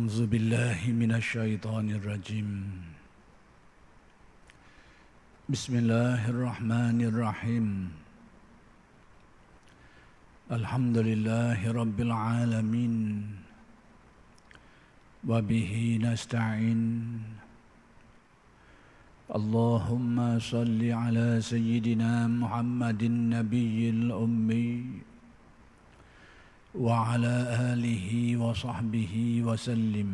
أعوذ بالله من الشيطان الرجيم. بسم الله الرحمن الرحيم. الحمد لله رب العالمين وبه نستعين. اللهم صل على سيدنا محمد النبي الأمي وعلى آله وصحبه وسلم.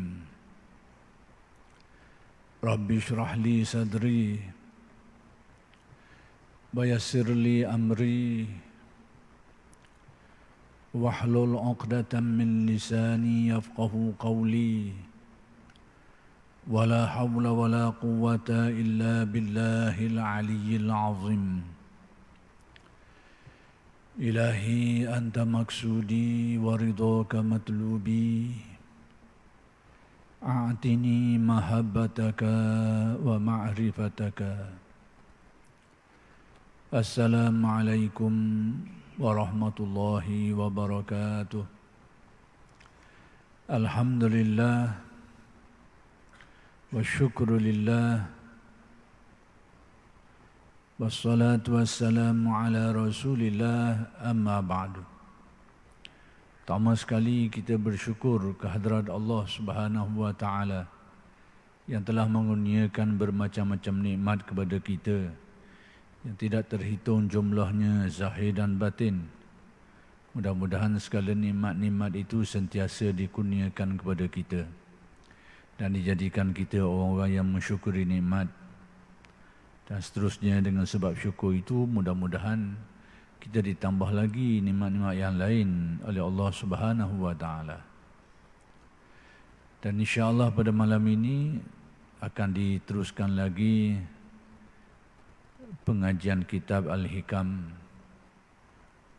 رب اشرح لي صدري ويسر لي أمري واحلل عقدة من لساني يفقه قولي ولا حول ولا قوة إلا بالله العلي العظيم. إلهي أنت مقصودي ورضاك مطلوبي، أعطني محبتك ومعرفتك. السلام عليكم ورحمة الله وبركاته. الحمد لله والشكر لله wassalatu wassalamu ala rasulillah amma ba'du. Pertama sekali kita bersyukur kehadrat Allah Subhanahu wa ta'ala yang telah mengurniakan bermacam-macam nikmat kepada kita yang tidak terhitung jumlahnya zahir dan batin. Mudah-mudahan segala nikmat-nikmat itu sentiasa dikurniakan kepada kita dan dijadikan kita orang-orang yang mensyukuri nikmat. Dan seterusnya dengan sebab syukur itu mudah-mudahan kita ditambah lagi nikmat-nikmat yang lain oleh Allah Subhanahu wa ta'ala. Dan insya-Allah pada malam ini akan diteruskan lagi pengajian kitab Al-Hikam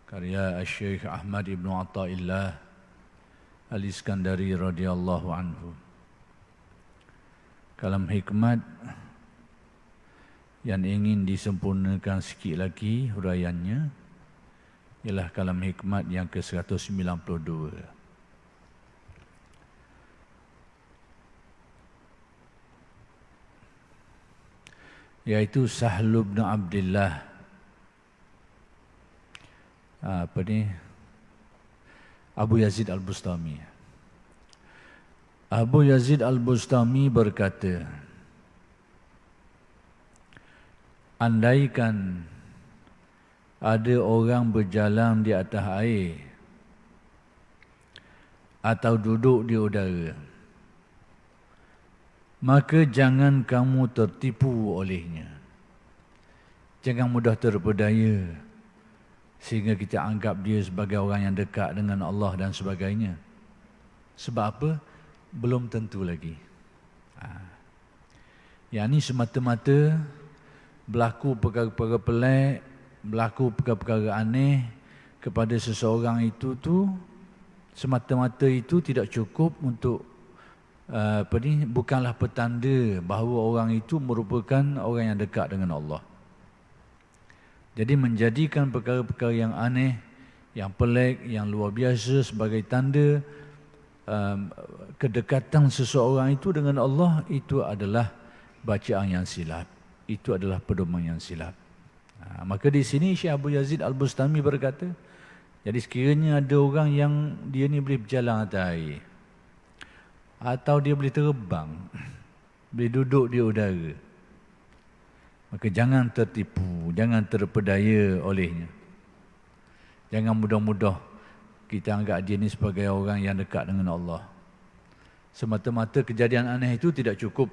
karya Syekh Ahmad Ibn Atta'illah Al-Iskandari radhiyallahu anhu. Kalam hikmat yang ingin disempurnakan sikit lagi huraiannya ialah kalam hikmat yang ke-192, iaitu Sahl bin Abdullah Abu Yazid Al-Bustami. Abu Yazid Al-Bustami berkata, andaikan ada orang berjalan di atas air atau duduk di udara, maka jangan kamu tertipu olehnya. Jangan mudah terpedaya sehingga kita anggap dia sebagai orang yang dekat dengan Allah dan sebagainya. Sebab apa? Belum tentu lagi. Yang ini semata-mata berlaku perkara-perkara pelik, berlaku perkara-perkara aneh kepada seseorang itu semata-mata itu tidak cukup untuk bukanlah petanda bahawa orang itu merupakan orang yang dekat dengan Allah. Jadi menjadikan perkara-perkara yang aneh, yang pelik, yang luar biasa sebagai tanda kedekatan seseorang itu dengan Allah, itu adalah bacaan yang silap. Itu adalah pedoman yang silap. Maka di sini Syekh Abu Yazid Al-Bustami berkata, jadi sekiranya ada orang yang dia ni boleh berjalan atas air, atau dia boleh terbang, boleh duduk di udara, maka jangan tertipu, jangan terpedaya olehnya. Jangan mudah-mudah kita anggap dia ni sebagai orang yang dekat dengan Allah. Semata-mata kejadian aneh itu tidak cukup.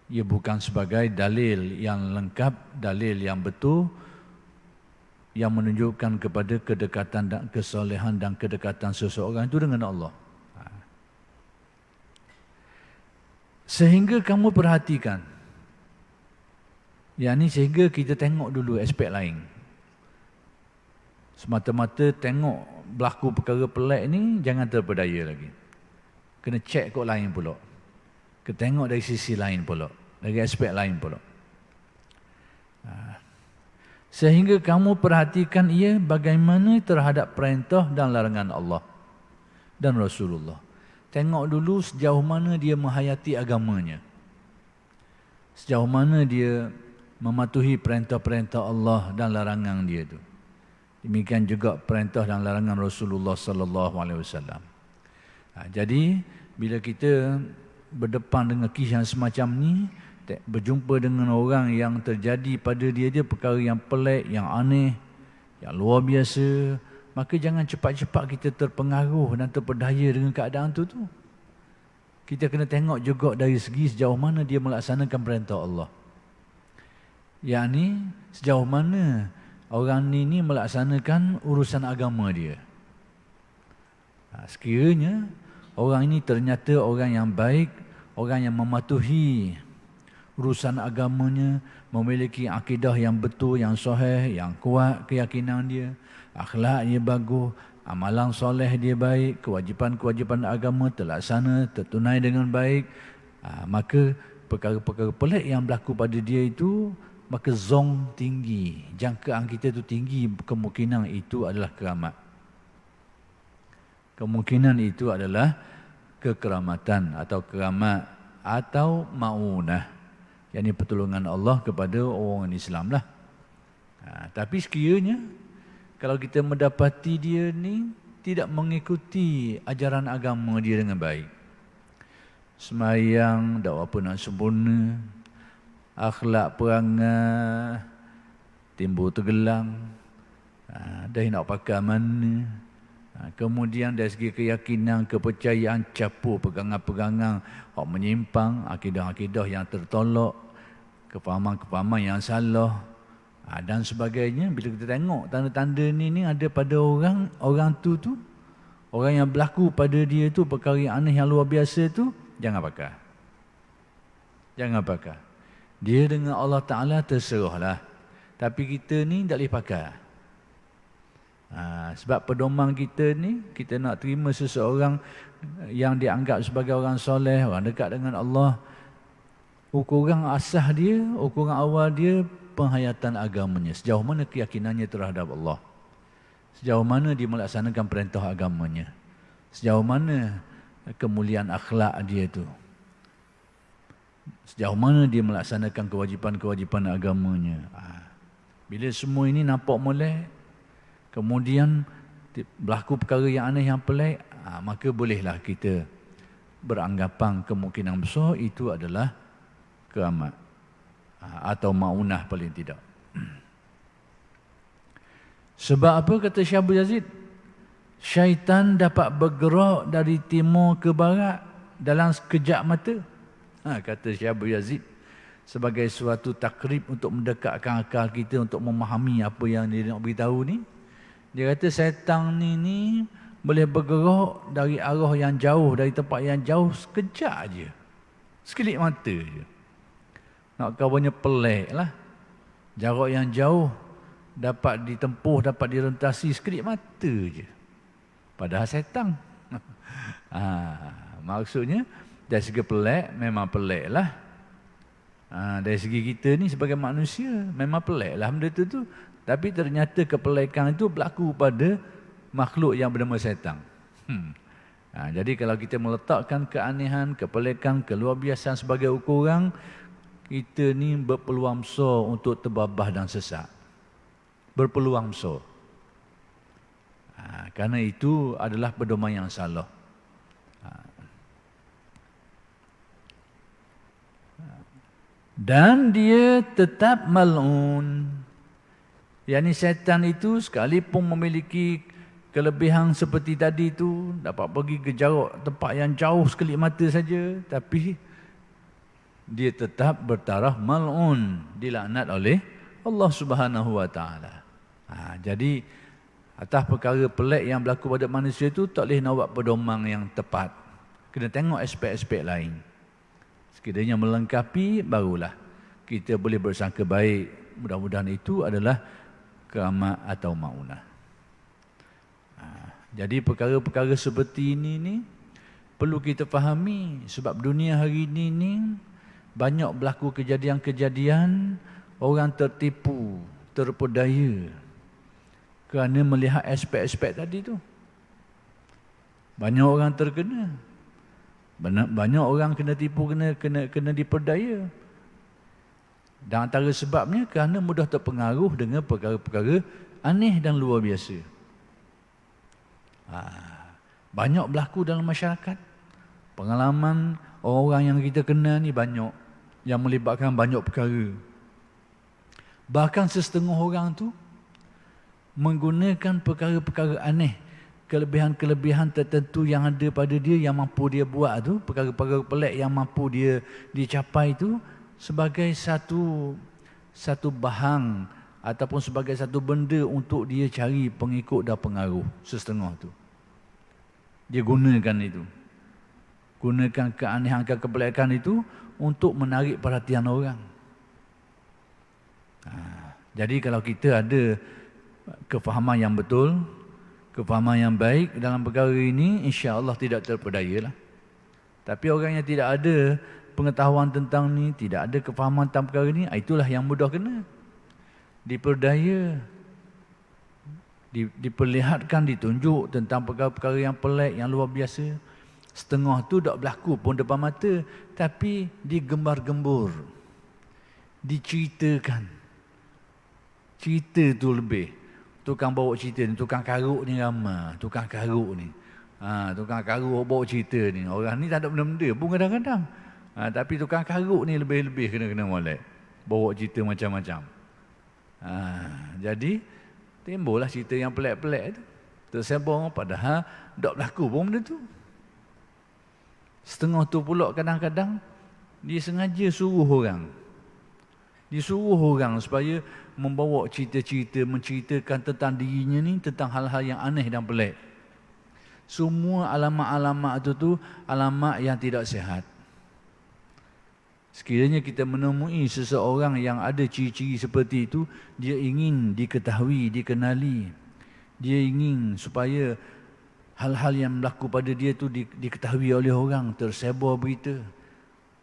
Ia bukan sebagai dalil yang lengkap, dalil yang betul yang menunjukkan kepada kedekatan dan kesolehan dan kedekatan seseorang itu dengan Allah. Sehingga kamu perhatikan, yakni sehingga kita tengok dulu aspek lain. Semata-mata tengok berlaku perkara pelik ni, jangan terpedaya lagi. Kena cek kok lain pula. Ketengok dari sisi lain pula, dari aspek lain pula. Sehingga kamu perhatikan ia bagaimana terhadap perintah dan larangan Allah dan Rasulullah. tengok dulu sejauh mana dia menghayati agamanya. Sejauh mana dia mematuhi perintah-perintah Allah dan larangan dia tu. Demikian juga perintah dan larangan Rasulullah sallallahu alaihi wasallam. Jadi bila kita berdepan dengan kisah yang semacam ni, berjumpa dengan orang yang terjadi pada dia perkara yang pelik, yang aneh, yang luar biasa, maka jangan cepat-cepat kita terpengaruh dan terpedaya dengan keadaan tu. Kita kena tengok juga dari segi sejauh mana dia melaksanakan perintah Allah. Yang ni sejauh mana orang ni melaksanakan urusan agama dia. Sekiranya orang ini ternyata orang yang baik, orang yang mematuhi urusan agamanya, memiliki akidah yang betul, yang sahih, yang kuat keyakinan dia, akhlak dia bagus, amalan soleh dia baik, kewajipan-kewajipan agama terlaksana, tertunai dengan baik, maka perkara-perkara pelik yang berlaku pada dia itu, maka zong tinggi, jangkaan kita itu tinggi, kemungkinan itu adalah keramat. Kemungkinan itu adalah kekeramatan atau keramat atau ma'unah, yakni pertolongan Allah kepada orang Islam lah. Tapi sekiranya kalau kita mendapati dia ni tidak mengikuti ajaran agama dia dengan baik, sembahyang tak apa nak sempurna, akhlak perangai timbul tergelang, dah nak pakai mana, kemudian dari segi keyakinan, kepercayaan capur pegangan-pegangan hak menyimpang, akidah-akidah yang tertolak, kefahaman-kefahaman yang salah, dan sebagainya. Bila kita tengok tanda-tanda ni ada pada orang tu orang yang berlaku pada dia tu perkara yang aneh yang luar biasa tu, jangan pakai. Jangan pakai. Dia dengan Allah Ta'ala terserahlah. Tapi kita ni tak boleh pakai. Sebab pedoman kita ni, kita nak terima seseorang yang dianggap sebagai orang soleh, orang dekat dengan Allah, ukuran asas dia, ukuran awal dia, penghayatan agamanya, sejauh mana keyakinannya terhadap Allah, sejauh mana dia melaksanakan perintah agamanya, sejauh mana kemuliaan akhlak dia tu, sejauh mana dia melaksanakan kewajipan-kewajipan agamanya. Bila semua ini nampak molek, kemudian berlaku perkara yang aneh, yang pelik, maka bolehlah kita beranggapan kemungkinan besar itu adalah keramat atau maunah paling tidak. Sebab apa kata Syekh Abu Yazid? Syaitan dapat bergerak dari timur ke barat dalam sekejap mata. Kata Syekh Abu Yazid sebagai suatu takrib untuk mendekatkan akal kita untuk memahami apa yang dia nak beritahu ni. Dia kata syaitan ni boleh bergerak dari arah yang jauh, dari tempat yang jauh sekejap aja, sekelip mata je. Nak kawannya pelik lah. Jarak yang jauh dapat ditempuh, dapat direntasi sekelip mata je. Padahal syaitan. Maksudnya dari segi pelik, memang pelik lah. Dari segi kita ni sebagai manusia, memang pelik lah benda tu. Tapi ternyata kepelikan itu berlaku pada makhluk yang bernama syaitan. Jadi kalau kita meletakkan keanehan, kepelikan, keluar biasaan sebagai ukuran, kita ni berpeluang besar untuk terbabah dan sesat. Berpeluang besar. Kerana itu adalah pedoman yang salah. Dan dia tetap mal'un. Yang syaitan itu sekalipun memiliki kelebihan seperti tadi tu, dapat pergi ke jarak tempat yang jauh sekelip mata saja, tapi dia tetap bertaraf mal'un, dilaknat oleh Allah Subhanahu wa taala. Jadi atas perkara pelik yang berlaku pada manusia itu tak boleh nak buat pedoman yang tepat. Kena tengok aspek-aspek lain. Sekiranya melengkapi, barulah kita boleh bersangka baik. Mudah-mudahan itu adalah keramat atau maunah. Jadi perkara-perkara seperti ini perlu kita fahami, sebab dunia hari ini banyak berlaku kejadian-kejadian orang tertipu, terpedaya kerana melihat aspek-aspek tadi tu. Banyak orang terkena. Banyak orang kena tipu, kena diperdaya. Dan antara sebabnya kerana mudah terpengaruh dengan perkara-perkara aneh dan luar biasa. Banyak berlaku dalam masyarakat. Pengalaman orang-orang yang kita kenal ni banyak, yang melibatkan banyak perkara. Bahkan sesetengah orang tu menggunakan perkara-perkara aneh, kelebihan-kelebihan tertentu yang ada pada dia, yang mampu dia buat tu, perkara-perkara pelik yang mampu dia dicapai tu, sebagai satu bahan ataupun sebagai satu benda untuk dia cari pengikut dan pengaruh. Sesetengah tu dia gunakan itu, gunakan keanehan, kepelikan itu untuk menarik perhatian orang. Jadi kalau kita ada kefahaman yang betul, kefahaman yang baik dalam perkara ini, insya-Allah tidak terpedaya lah. Tapi orang yang tidak ada pengetahuan tentang ni, tidak ada kefahaman tentang perkara ni, itulah yang mudah kena diperdaya, diperlihatkan, ditunjuk tentang perkara-perkara yang pelik, yang luar biasa. Setengah tu tak berlaku pun depan mata, tapi digembar-gembur, diceritakan. Cerita tu lebih. Tukang bawa cerita ni, tukang karuk ni ramai. Tukang karuk ni. Tukang karuk bawa cerita ni. Orang ni tak ada benda-benda pun kadang-kadang. Tapi tukang karuk ni lebih-lebih kena molek. Bawa cerita macam-macam. Jadi, timbullah cerita yang pelik-pelik tu. Tersebar, padahal tak berlaku pun benda tu. Setengah tu pula kadang-kadang, dia sengaja suruh orang. Disuruh orang supaya membawa cerita-cerita, menceritakan tentang dirinya ni, tentang hal-hal yang aneh dan pelik. Semua alamat-alamat tu alamat yang tidak sihat. Sekiranya kita menemui seseorang yang ada ciri-ciri seperti itu, dia ingin diketahui, dikenali. Dia ingin supaya hal-hal yang berlaku pada dia tu diketahui oleh orang, tersebar berita.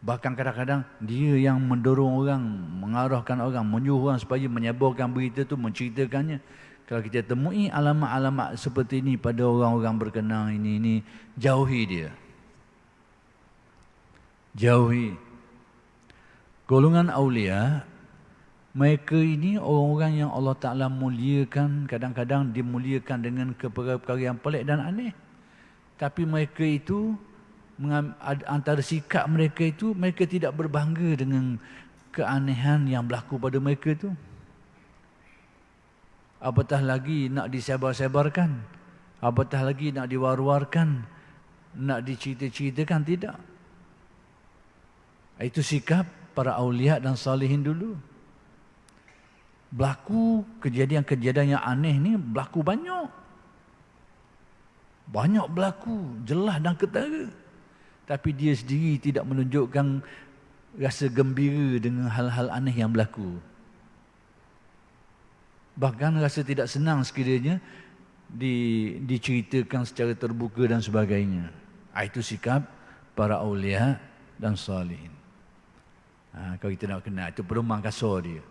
Bahkan kadang-kadang dia yang mendorong orang, mengarahkan orang, menyuruh orang supaya menyebarkan berita tu, menceritakannya. Kalau kita temui alamat-alamat seperti ini pada orang-orang berkenaan ini, jauhi dia. Jauhi. Golongan awliya, mereka ini orang-orang yang Allah Ta'ala muliakan, kadang-kadang dimuliakan dengan perkara-perkara yang pelik dan aneh. Tapi mereka itu, antara sikap mereka itu, mereka tidak berbangga dengan keanehan yang berlaku pada mereka itu. Apatah lagi nak disebar-sebarkan, apatah lagi nak diwar-warkan, nak dicerita-ceritakan, tidak. Itu sikap para awliya dan salihin dulu. Berlaku kejadian-kejadian yang aneh ni berlaku banyak. Banyak berlaku, jelas dan ketara. Tapi dia sendiri tidak menunjukkan rasa gembira dengan hal-hal aneh yang berlaku. Bahkan rasa tidak senang sekiranya diceritakan secara terbuka dan sebagainya. Itu sikap para awliya dan salihin. Kalau kita nak kenal, itu perumpamaan kasar dia.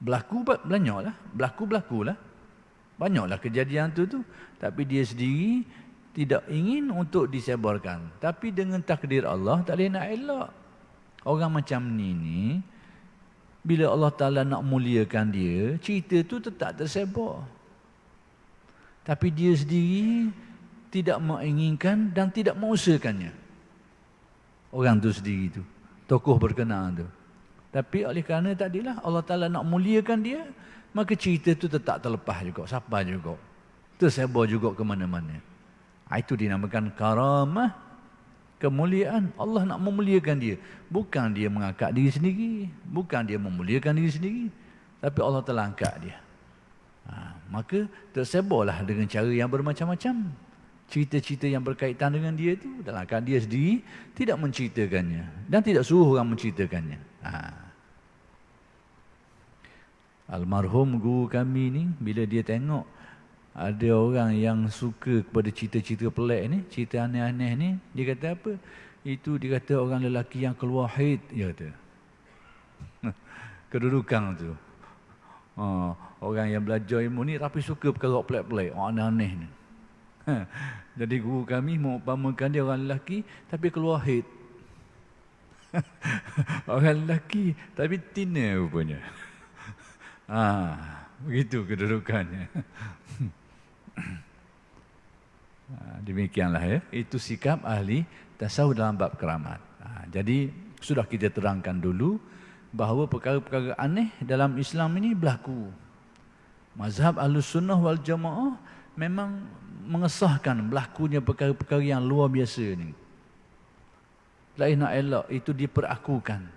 Banyaklah, berlakulah. Banyaklah kejadian tu. Tapi dia sendiri tidak ingin untuk disebarkan. Tapi dengan takdir Allah, tak boleh nak elak. Orang macam ni, bila Allah Ta'ala nak muliakan dia, cerita tu tetap tersebar. Tapi dia sendiri tidak menginginkan dan tidak mengusahakannya. Orang tu sendiri tu, tokoh berkenaan tu. Tapi oleh kerana tadilah Allah Ta'ala nak muliakan dia, maka cerita tu tetap terlepas juga, sampai juga, tersebar juga ke mana-mana. Itu dinamakan karamah, kemuliaan. Allah nak memuliakan dia. Bukan dia mengangkat diri sendiri, bukan dia memuliakan diri sendiri, tapi Allah telah angkat dia. Maka tersebarlah dengan cara yang bermacam-macam. Cerita-cerita yang berkaitan dengan dia itu, dalam keadaan dia sendiri tidak menceritakannya dan tidak suruh orang menceritakannya. Almarhum guru kami ni, bila dia tengok ada orang yang suka kepada cerita-cerita pelik ni, cerita aneh-aneh ni, dia kata apa? Itu dia kata orang lelaki yang keluar haid, dia kata. Kedudukan tu. Orang yang belajar ilmu ni tapi suka perkara pelik-pelik, aneh-aneh ni. Jadi guru kami mengumpamakan dia orang lelaki tapi keluar haid. Orang lelaki tapi tina rupanya. Begitu kedudukannya. Demikianlah ya. Itu sikap ahli tasawuf dalam bab keramat. Jadi sudah kita terangkan dulu bahawa perkara-perkara aneh dalam Islam ini berlaku. Mazhab Ahlus-Sunnah wal Jamaah memang mengesahkan berlakunya perkara-perkara yang luar biasa ni. Lain nak elak itu diperakukan.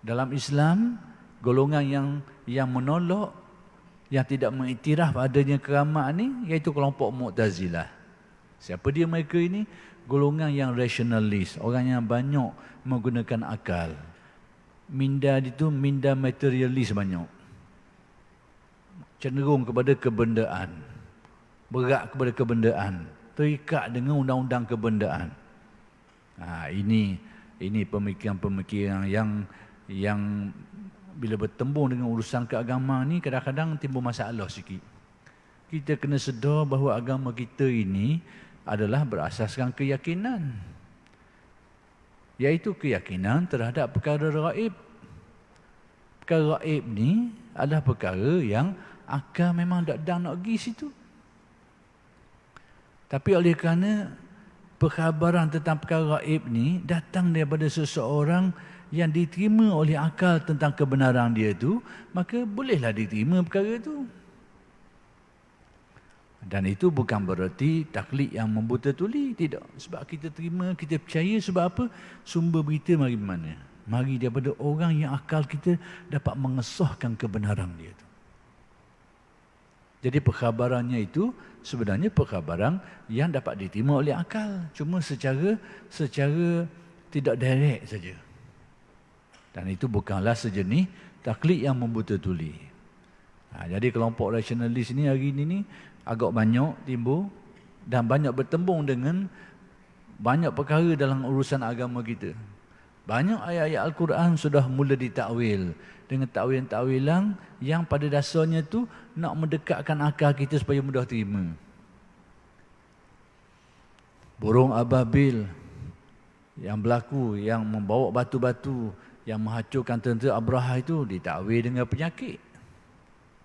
Dalam Islam, golongan yang menolak, yang tidak mengiktiraf adanya keramat ni, iaitu kelompok Mu'tazilah. Siapa dia mereka ini? Golongan yang rasionalis, orang yang banyak menggunakan akal. Minda itu minda materialis banyak. Cenderung kepada kebendaan. Berat kepada kebendaan. Terikat dengan undang-undang kebendaan. Ini pemikiran-pemikiran yang bila bertembung dengan urusan keagamaan ni kadang-kadang timbul masalah sikit. Kita kena sedar bahawa agama kita ini adalah berasaskan keyakinan. Iaitu keyakinan terhadap perkara gaib. Perkara gaib ni adalah perkara yang akal memang tak nak pergi situ. Tapi oleh kerana perkhabaran tentang perkara gaib ni datang daripada seseorang yang diterima oleh akal tentang kebenaran dia tu, maka bolehlah diterima perkara itu. Dan itu bukan berarti taklid yang membuta tuli, tidak. Sebab kita terima, kita percaya sebab apa? Sumber berita mari mana? Mari daripada orang yang akal kita dapat mengesahkan kebenaran dia tu. Jadi perkhabarannya itu sebenarnya perkhabaran yang dapat diterima oleh akal, cuma secara tidak direct saja. Dan itu bukanlah sejenis taklid yang membuta tuli. Jadi kelompok rasionalis ini hari ini agak banyak timbul dan banyak bertembung dengan banyak perkara dalam urusan agama kita. Banyak ayat-ayat Al-Quran sudah mula ditakwil dengan takwilan-takwilan yang pada dasarnya tu nak mendekatkan akal kita supaya mudah terima. Burung ababil yang berlaku, yang membawa batu-batu, yang menghancurkan tentera Abraha itu ditakwil dengan penyakit.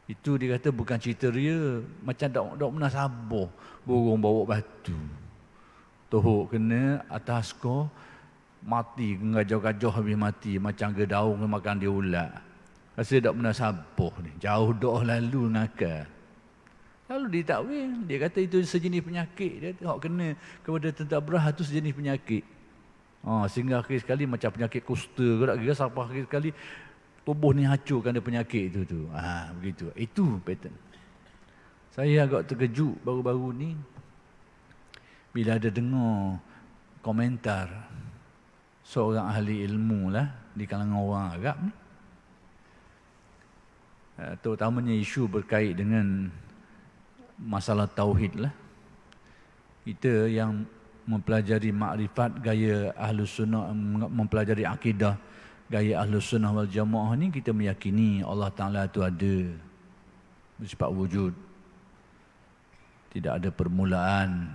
Itu dia kata bukan cerita ria, macam tak pernah sabar burung bawa batu. Tohok kena atas ko mati, gajah-gajah habis mati macam gedaung makan dia ulat. Rasa tak pernah sabar ni, jauh dah lalu nakal. Lalu ditakwil, dia kata itu sejenis penyakit. Dia tengok kena kepada tentera Abraha itu sejenis penyakit. Sehingga akhir sekali macam penyakit kusta ke tak kira sampai akhir sekali tubuh ni hancur kerana penyakit itu tu. Begitu. Itu pattern. Saya agak terkejut baru-baru ni bila ada dengar komentar seorang ahli ilmu lah di kalangan orang Arab ni. Terutamanya isu berkait dengan masalah tauhid lah. Kita yang mempelajari makrifat gaya Ahlus Sunnah, mempelajari akidah gaya Ahlus Sunnah wal Jamaah ni, kita meyakini Allah Ta'ala itu ada, bersifat wujud, tidak ada permulaan,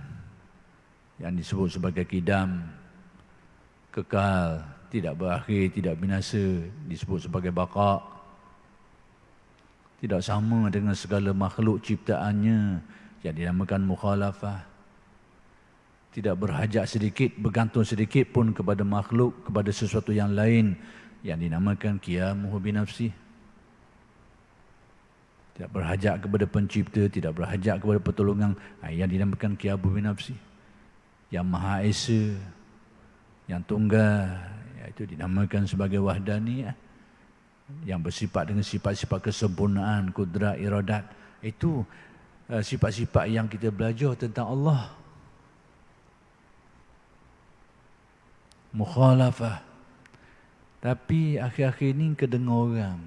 yang disebut sebagai kidam, kekal, tidak berakhir, tidak binasa, disebut sebagai baqa', tidak sama dengan segala makhluk ciptaannya yang dinamakan mukhalafah, tidak berhajat sedikit, bergantung sedikit pun kepada makhluk, kepada sesuatu yang lain yang dinamakan qiyamuhu binafsih. Tidak berhajat kepada pencipta, tidak berhajat kepada pertolongan, yang dinamakan qiyamuhu binafsih. Yang Maha Esa, yang tunggal, iaitu dinamakan sebagai wahdaniyah. Yang bersifat dengan sifat-sifat kesempurnaan, kudrat, iradat. Itu sifat-sifat yang kita belajar tentang Allah. Mukhalafah. Tapi akhir-akhir ini kedengar orang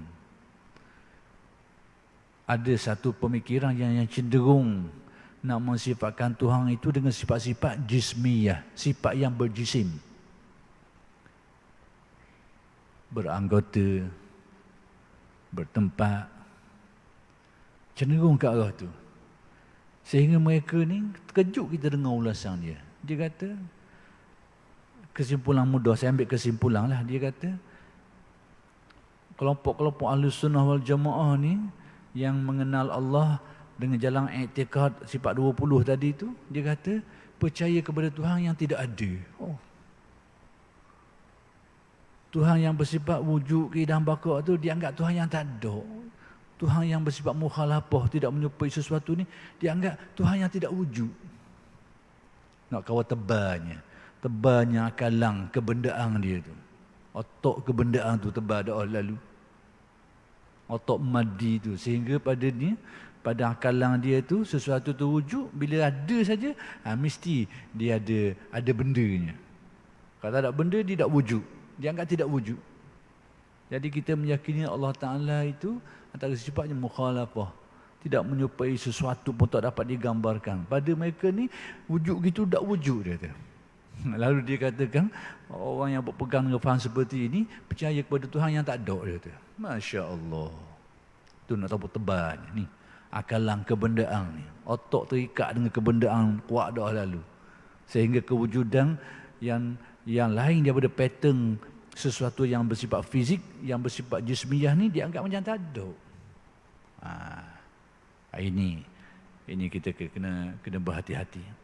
ada satu pemikiran yang cenderung nak mensifatkan Tuhan itu dengan sifat-sifat jismiyah, sifat yang berjisim, beranggota, bertempat, cenderung ke arah tu. Sehingga mereka ni terkejut kita dengar ulasan dia. Dia kata, kesimpulan mudah, saya ambil kesimpulan lah. Dia kata, kelompok-kelompok Ahlus Sunnah wal Jamaah ni yang mengenal Allah dengan jalan i'tikad sifat 20 tadi tu, dia kata percaya kepada Tuhan yang tidak ada. Tuhan yang bersifat wujud, keidam, baka tu dianggap Tuhan yang tak ada. Tuhan yang bersifat mukhalafah, tidak menyerupai sesuatu ni, dianggap Tuhan yang tidak wujud. Nak kawal tebalnya akalang kebendaan dia tu. Otak kebendaan tu tebal dah lalu. Otak maddi tu. Sehingga pada akalang dia tu, sesuatu tu wujud, bila ada saja, mesti dia ada bendanya. Kalau tak ada benda, dia tak wujud. Dia anggap tidak wujud. Jadi kita meyakini Allah Ta'ala itu antara sifatnya mukhalafah. Tidak menyerupai sesuatu pun tak dapat digambarkan. Pada mereka ni, wujud gitu tak wujud, dia kata. Lalu dia katakan, orang yang berpegang dengan faham seperti ini, percaya kepada Tuhan yang tak ada, dia kata. Masya Allah. Itu nak tahu tebalnya ni. Akalang kebendaan ni. Otak terikat dengan kebendaan kuat dah lalu. Sehingga kewujudan yang lain daripada pattern sesuatu yang bersifat fizik, yang bersifat jismiyah ni dianggap macam tak ada. Ini kita kena berhati-hati.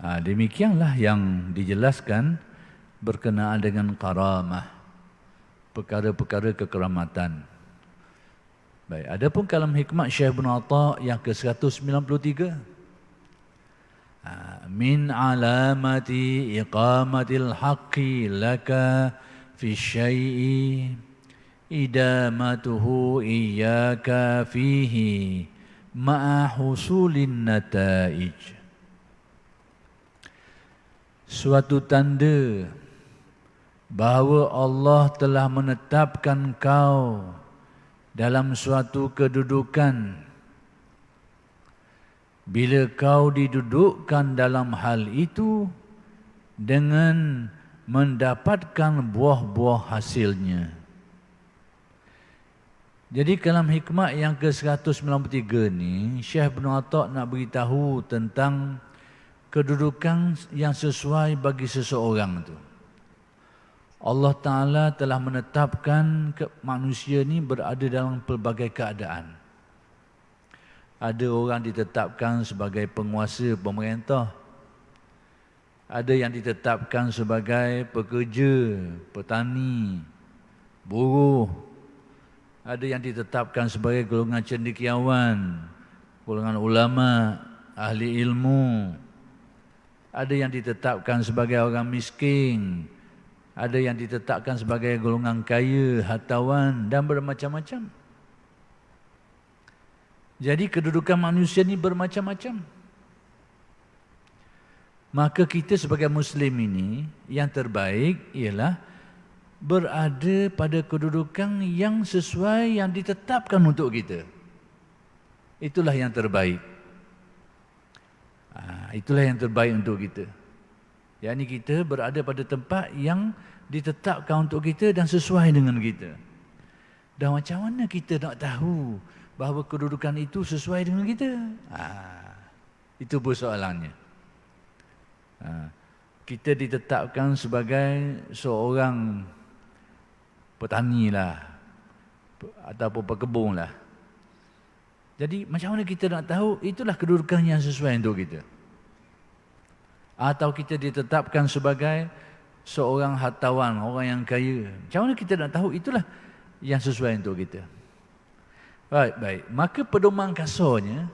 Demikianlah yang dijelaskan berkenaan dengan karamah, perkara-perkara kekeramatan. Baik, adapun kalam hikmat Syekh Ibn Atha yang ke-193, min alamati iqamatil haqqi laka fi syai'i idamatuhu iyyaka fihi ma'a husulin nataij. Suatu tanda bahawa Allah telah menetapkan kau dalam suatu kedudukan. Bila kau didudukkan dalam hal itu dengan mendapatkan buah-buah hasilnya. Jadi kalam hikmah yang ke-193 ni, Syekh Ibn Atha nak beritahu tentang kedudukan yang sesuai bagi seseorang tu. Allah Ta'ala telah menetapkan manusia ni berada dalam pelbagai keadaan. Ada orang ditetapkan sebagai penguasa pemerintah. Ada yang ditetapkan sebagai pekerja, petani, buruh. Ada yang ditetapkan sebagai golongan cendekiawan, golongan ulama, ahli ilmu. Ada yang ditetapkan sebagai orang miskin. Ada yang ditetapkan sebagai golongan kaya, hartawan dan bermacam-macam. Jadi kedudukan manusia ni bermacam-macam. Maka kita sebagai Muslim ini, yang terbaik ialah berada pada kedudukan yang sesuai yang ditetapkan untuk kita. Itulah yang terbaik. Itulah yang terbaik untuk kita. Yang ini kita berada pada tempat yang ditetapkan untuk kita dan sesuai dengan kita. Dan macam mana kita nak tahu bahawa kedudukan itu sesuai dengan kita? Itu persoalannya. Kita ditetapkan sebagai seorang petani lah, ataupun pekebun lah. Jadi macam mana kita nak tahu itulah kedudukan yang sesuai untuk kita? Atau kita ditetapkan sebagai seorang hartawan, orang yang kaya. Macam mana kita nak tahu itulah yang sesuai untuk kita? Baik. Maka pedoman kasarnya,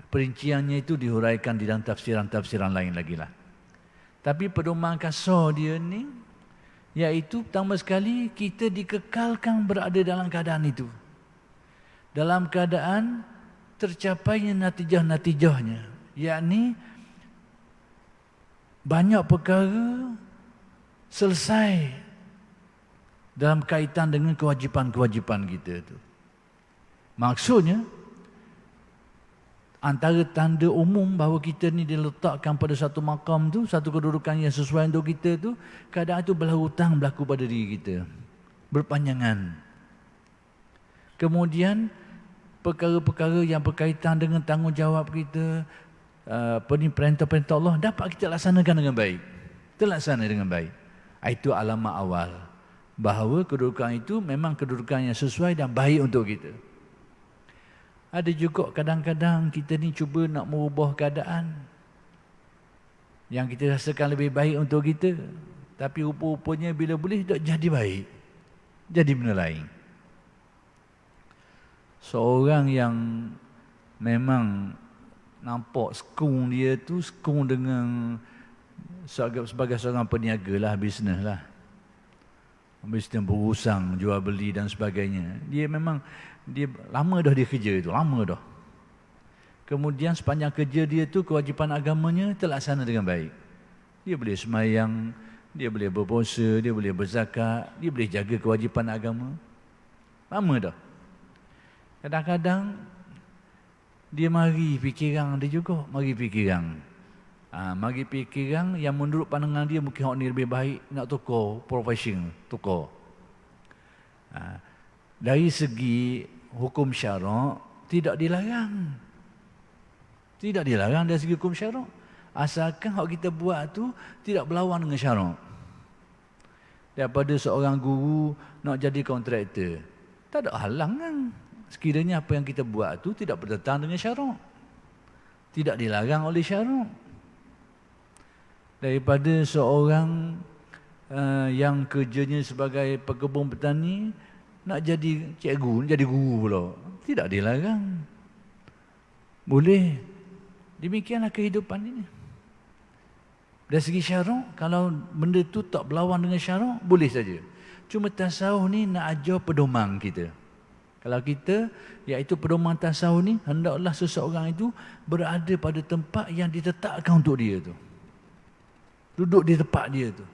perinciannya itu dihuraikan di dalam tafsiran-tafsiran lain lagi lah. Tapi pedoman kasar dia ni, iaitu pertama sekali kita dikekalkan berada dalam keadaan itu. Dalam keadaan tercapainya natijah-natijahnya, yakni banyak perkara selesai dalam kaitan dengan kewajipan-kewajipan kita itu. Maksudnya Antara tanda umum bahawa kita ni diletakkan pada satu makam tu, satu kedudukan yang sesuai untuk kita tu, kadang itu berhutang berlaku pada diri kita. Berpanjangan. Kemudian perkara-perkara yang berkaitan dengan tanggungjawab kita, perintah-perintah Allah dapat kita laksanakan dengan baik. Terlaksana dengan baik. Itu alamat awal bahawa kedudukan itu memang kedudukan yang sesuai dan baik untuk kita. Ada juga kadang-kadang kita ni cuba nak merubah keadaan yang kita rasakan lebih baik untuk kita, tapi rupa-rupanya bila boleh tak jadi baik, jadi benda lain. Seorang yang memang nampak skung dia tu skung dengan sebagai seorang peniaga lah, bisnes lah, bisnes berusang, jual beli dan sebagainya. Dia lama dah dia kerja itu, lama dah. Kemudian sepanjang kerja dia tu kewajipan agamanya terlaksana dengan baik. Dia boleh sembahyang, dia boleh berpuasa, dia boleh berzakat, dia boleh jaga kewajipan agama. Lama dah. Kadang-kadang dia mari fikiran dia juga, mari fikiran yang menurut pandangan dia mungkin hak ni lebih baik nak tukar profession, tukar. Dari segi hukum syarak tidak dilarang. Tidak dilarang dari segi hukum syarak. Asalkan hak kita buat tu tidak berlawan dengan syarak. Daripada seorang guru nak jadi kontraktor, tak ada halangan. Sekiranya apa yang kita buat tu tidak bertentangan dengan syarak. Tidak dilarang oleh syarak. Daripada seorang yang kerjanya sebagai pekebun petani nak jadi cikgu, jadi guru pula, tidak dilarang. Boleh. Demikianlah kehidupan ini. Dari segi syarak, kalau benda tu tak berlawan dengan syarak, boleh saja. Cuma tasawuf ni nak ajar pedoman kita. Kalau kita, iaitu pedoman tasawuf ni, hendaklah seseorang itu berada pada tempat yang ditetapkan untuk dia tu. Duduk di tempat dia tu.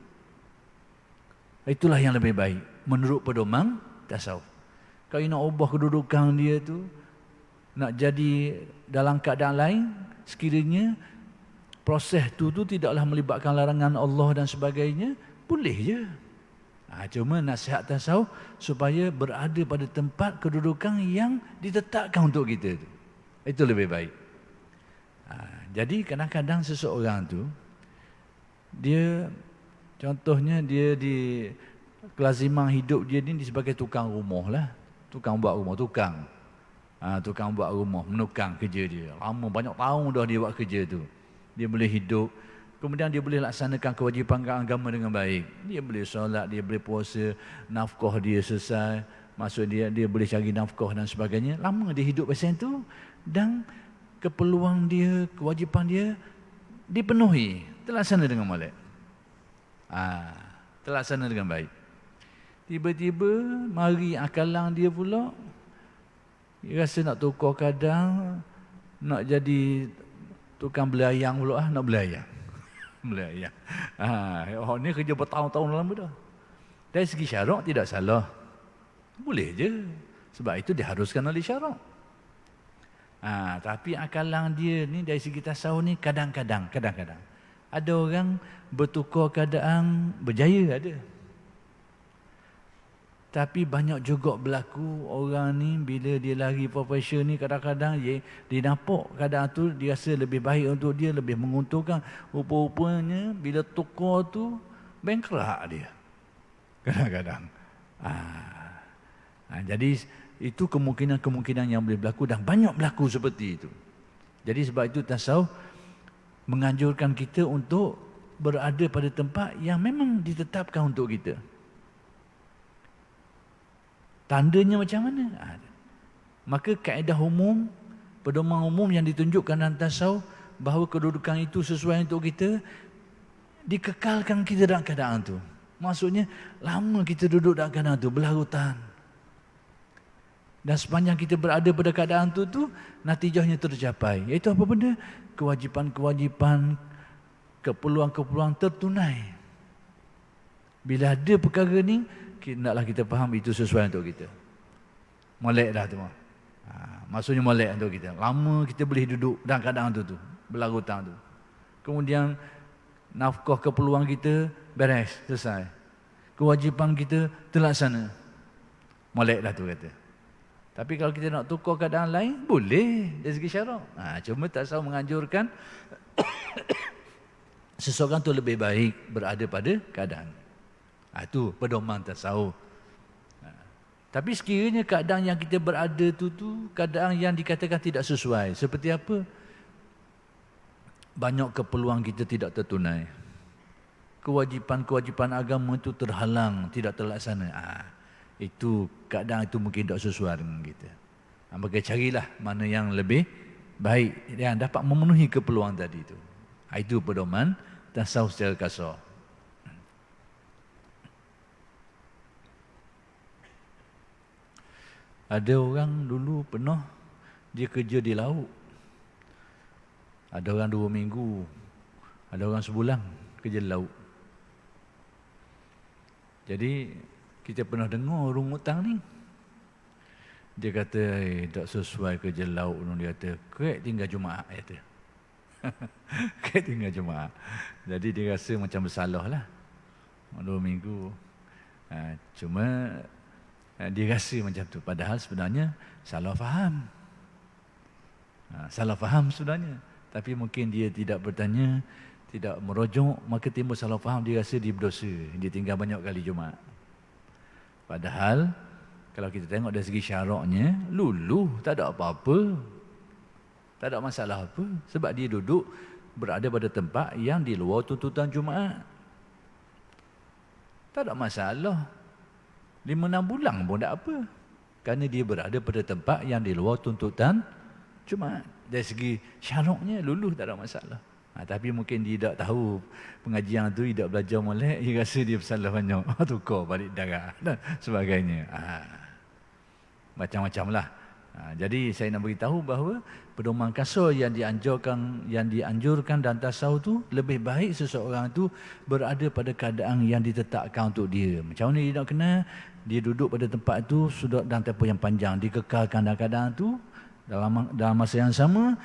Itulah yang lebih baik menurut pedoman tasawuf. Kalau nak ubah kedudukan dia tu, nak jadi dalam keadaan lain, sekiranya proses tu tidaklah melibatkan larangan Allah dan sebagainya, boleh je. Cuma nasihat tasawuf supaya berada pada tempat kedudukan yang ditetapkan untuk kita tu. Itu lebih baik. Jadi kadang-kadang seseorang tu, dia contohnya dia di kelaziman hidup dia ni sebagai tukang rumah lah. Tukang buat rumah, tukang buat rumah, menukang kerja dia. Lama, banyak tahun dah dia buat kerja tu. Dia boleh hidup. Kemudian dia boleh laksanakan kewajipan agama dengan baik. Dia boleh solat, dia boleh puasa, nafkah dia selesai. Maksud dia boleh cari nafkah dan sebagainya. Lama dia hidup macam tu. Dan keperluan dia, kewajipan dia dipenuhi. Terlaksana dengan molek. Terlaksana dengan baik. Tiba-tiba mari akalang dia pula. Dia rasa nak tukar kadang, nak jadi tukang belayang pula, nak belayang. Belayang. Ni kerja bertahun-tahun lama dah. Dari segi syarak tidak salah. Boleh je. Sebab itu diharuskan oleh syarak. Tapi akalang dia ni dari segi tasawuf ni kadang-kadang. Ada orang bertukar keadaan berjaya ada. Tapi banyak juga berlaku orang ni bila dia lari profession ni kadang-kadang dia nampak keadaan tu dia rasa lebih baik untuk dia, lebih menguntungkan. Rupa-rupanya bila tukar tu bankrupt dia. Kadang-kadang. Jadi itu kemungkinan-kemungkinan yang boleh berlaku dan banyak berlaku seperti itu. Jadi sebab itu tasawuf menganjurkan kita untuk berada pada tempat yang memang ditetapkan untuk kita. Tandanya macam mana? Maka kaedah umum, pedoman umum yang ditunjukkan dalam tasawuf bahawa kedudukan itu sesuai untuk kita, dikekalkan kita dalam keadaan itu. Maksudnya, lama kita duduk dalam keadaan itu, berlarutan. Dan sepanjang kita berada pada keadaan itu, natijahnya tercapai. Iaitu apa benda? Kewajipan-kewajipan, keperluan-keperluan tertunai. Bila ada perkara ni, hendaklah kita faham itu sesuai untuk kita. Molek dah tu. Maksudnya molek untuk kita. Lama kita boleh duduk dalam keadaan tu berlarutang tu. Kemudian nafkah keperluan kita beres, selesai. Kewajipan kita terlaksana. Molek dah tu kata. Tapi kalau kita nak tukar keadaan lain, boleh dari segi syarak. Cuma tasawuf menganjurkan seseorang tu lebih baik berada pada keadaan. Itu pedoman tasawuf. Tapi sekiranya keadaan yang kita berada tu keadaan yang dikatakan tidak sesuai. Seperti apa? Banyak keperluan kita tidak tertunai. Kewajipan-kewajipan agama itu terhalang, tidak terlaksana. Itu keadaan itu mungkin tak sesuai dengan kita. Maka carilah mana yang lebih baik yang dapat memenuhi keperluan tadi itu. Itu pedoman tasawuf secara kasar. Ada orang dulu pernah dia kerja di laut. Ada orang 2 minggu, ada orang sebulan kerja di laut. Jadi kita pernah dengar orang hutang ni. Dia kata, tak sesuai kerja laut. Dia kata, kerek tinggal Jumaat. Kerek tinggal Jumaat. Jadi dia rasa macam bersalah lah. 2 minggu. Cuma dia rasa macam tu. Padahal sebenarnya salah faham. Salah faham sebenarnya. Tapi mungkin dia tidak bertanya, tidak merujuk, maka timbul salah faham. Dia rasa dia berdosa. Dia tinggal banyak kali Jumaat. Padahal kalau kita tengok dari segi syaraknya, luluh, tak ada apa-apa. Tak ada masalah apa. Sebab dia duduk berada pada tempat yang di luar tuntutan Jumaat. Tak ada masalah. 5-6 bulan pun tak apa. Kerana dia berada pada tempat yang di luar tuntutan Jumaat. Dari segi syaraknya, luluh, tak ada masalah. Tapi mungkin dia tak tahu pengajian tu, dia tak belajar molek, dia rasa dia bersalah banyak. Tukar balik darah dan sebagainya. Macam-macam lah. Jadi saya nak beritahu bahawa pedoman kasar yang dianjurkan dan tasawuf tu, lebih baik seseorang tu berada pada keadaan yang ditetapkan untuk dia. Macam mana dia nak kenal? Dia duduk pada tempat tu sudah dalam tempoh yang panjang, dikekalkan dalam keadaan tu dalam masa yang sama,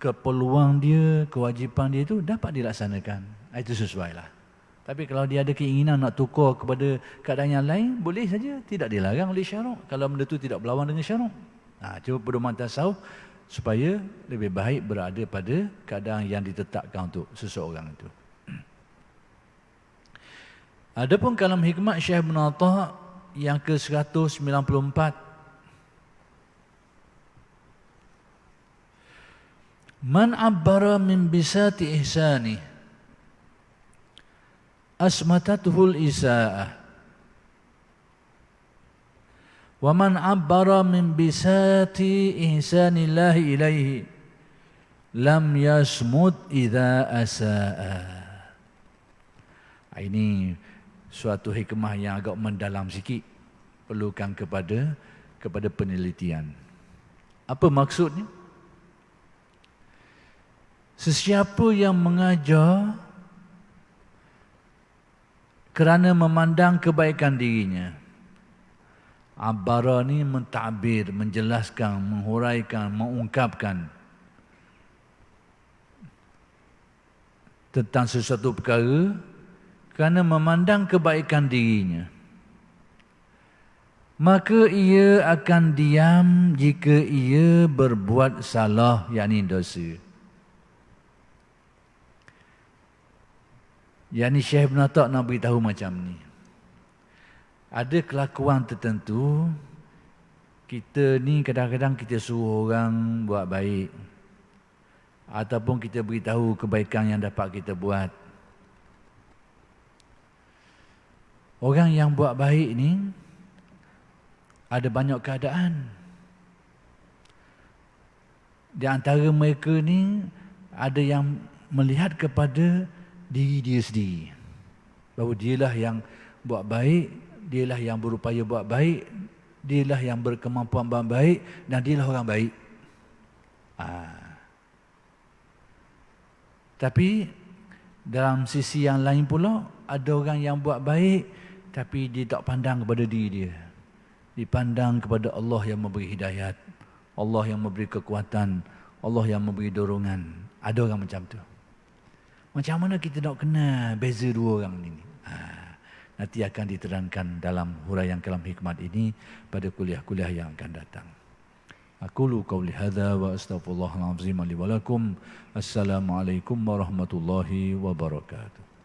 keperluan dia, kewajipan dia itu dapat dilaksanakan. Itu sesuai lah. Tapi kalau dia ada keinginan nak tukar kepada keadaan yang lain, boleh saja, tidak dilarang oleh syarak. Kalau benda itu tidak berlawan dengan syarak. Cuma pedoman tasawuf supaya lebih baik berada pada keadaan yang ditetapkan untuk seseorang itu. Adapun kalam hikmat Syekh Ibn Atta yang ke-194, man abbara min bisati ihsani asmatatuhul isa'ah wa man abbara min bisati ihsanillahi ilaihi lam yasmud idza asa'a. Ini suatu hikmah yang agak mendalam sikit, perlukan kepada penelitian. Apa maksudnya? Sesiapa yang mengajar kerana memandang kebaikan dirinya. Abara ni mentadbir, menjelaskan, menghuraikan, mengungkapkan tentang sesuatu perkara kerana memandang kebaikan dirinya. Maka ia akan diam jika ia berbuat salah, yakni dosa. Yani Syekh Ibn Atta nak beritahu macam ni. Ada kelakuan tertentu, kita ni kadang-kadang kita suruh orang buat baik, ataupun kita beritahu kebaikan yang dapat kita buat. Orang yang buat baik ni ada banyak keadaan. Di antara mereka ni ada yang melihat kepada diri dia sendiri, bahawa dialah yang buat baik, dialah yang berupaya buat baik, dialah yang berkemampuan buat baik, dan dialah orang baik. Tapi dalam sisi yang lain pula, ada orang yang buat baik tapi dia tak pandang kepada diri dia, dipandang kepada Allah yang memberi hidayat, Allah yang memberi kekuatan, Allah yang memberi dorongan. Ada orang macam tu. Macam mana kita nak kenal beza dua orang ini? Nanti akan diterangkan dalam huraian kalam hikmat ini pada kuliah-kuliah yang akan datang. Aqulu qawli hadza wa astaghfirullahal azim li wa lakum. Assalamualaikum warahmatullahi wabarakatuh.